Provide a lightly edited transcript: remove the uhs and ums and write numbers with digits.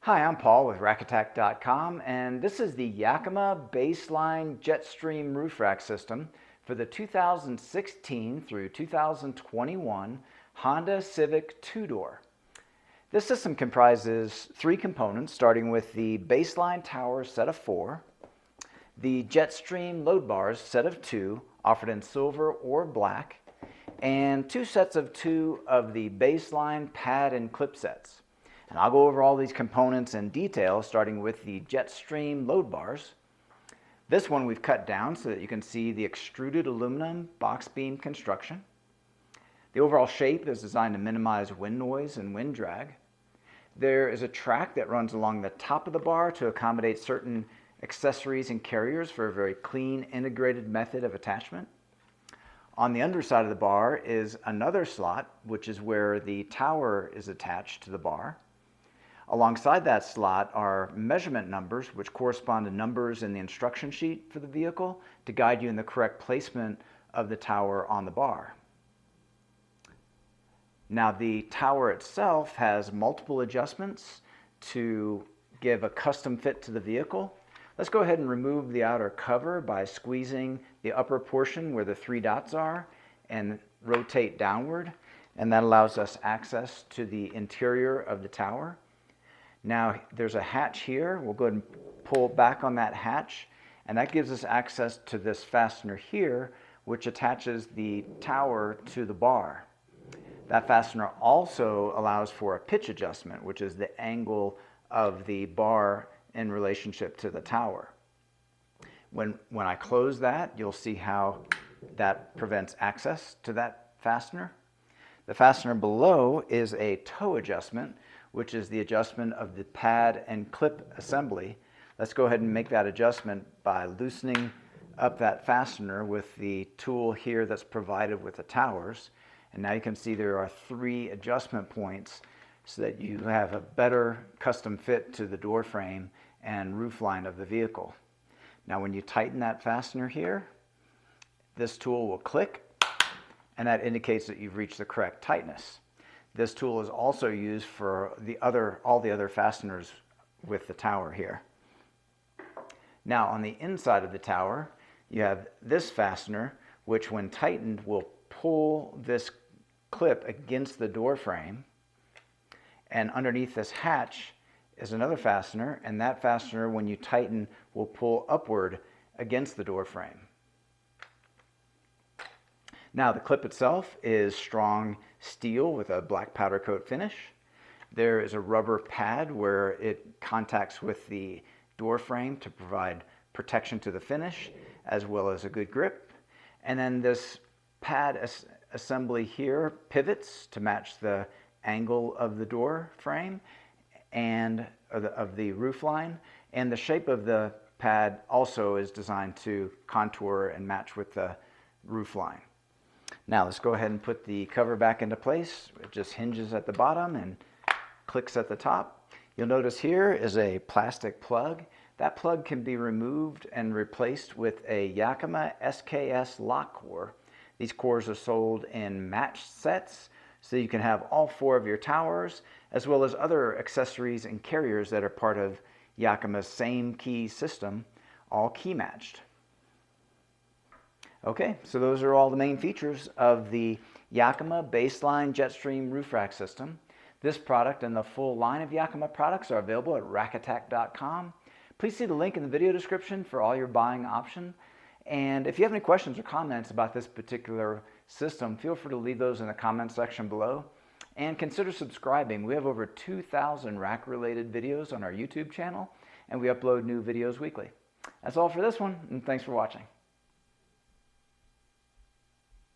Hi, I'm Paul with rackattack.com, and this is the Yakima BaseLine JetStream roof rack system for the 2016 through 2021 Honda Civic two-door. This system comprises three components, starting with the BaseLine tower set of 4, the JetStream load bars set of 2, offered in silver or black, and 2 sets of 2 of the BaseLine pad and clip sets. And I'll go over all these components in detail, starting with the JetStream load bars. This one we've cut down so that you can see the extruded aluminum box beam construction. The overall shape is designed to minimize wind noise and wind drag. There is a track that runs along the top of the bar to accommodate certain accessories and carriers for a very clean, integrated method of attachment. On the underside of the bar is another slot, which is where the tower is attached to the bar. Alongside that slot are measurement numbers, which correspond to numbers in the instruction sheet for the vehicle to guide you in the correct placement of the tower on the bar. Now, the tower itself has multiple adjustments to give a custom fit to the vehicle. Let's go ahead and remove the outer cover by squeezing the upper portion where the 3 dots are and rotate downward, and that allows us access to the interior of the tower. Now, there's a hatch here. We'll go ahead and pull back on that hatch, and that gives us access to this fastener here, which attaches the tower to the bar. That fastener also allows for a pitch adjustment, which is the angle of the bar in relationship to the tower. When I close that, you'll see how that prevents access to that fastener. The fastener below is a toe adjustment, which is the adjustment of the pad and clip assembly. Let's go ahead and make that adjustment by loosening up that fastener with the tool here that's provided with the towers. And now you can see there are 3 adjustment points so that you have a better custom fit to the door frame and roof line of the vehicle. Now, when you tighten that fastener here, this tool will click, and that indicates that you've reached the correct tightness. This tool is also used for all the other fasteners with the tower here. Now, on the inside of the tower, you have this fastener, which when tightened will pull this clip against the door frame. And underneath this hatch is another fastener, and that fastener, when you tighten, will pull upward against the door frame. Now, the clip itself is strong steel with a black powder coat finish. There is a rubber pad where it contacts with the door frame to provide protection to the finish, as well as a good grip. And then this pad assembly here pivots to match the angle of the door frame and of the roof line. And the shape of the pad also is designed to contour and match with the roof line. Now, let's go ahead and put the cover back into place. It just hinges at the bottom and clicks at the top. You'll notice here is a plastic plug. That plug can be removed and replaced with a Yakima SKS lock core. These cores are sold in matched sets, so you can have all 4 of your towers, as well as other accessories and carriers that are part of Yakima's same key system, all key matched. Okay, so those are all the main features of the Yakima BaseLine JetStream roof rack system. This product and the full line of Yakima products are available at rackattack.com. Please see the link in the video description for all your buying options. And if you have any questions or comments about this particular system, feel free to leave those in the comment section below. And consider subscribing. We have over 2,000 rack-related videos on our YouTube channel, and we upload new videos weekly. That's all for this one, and thanks for watching.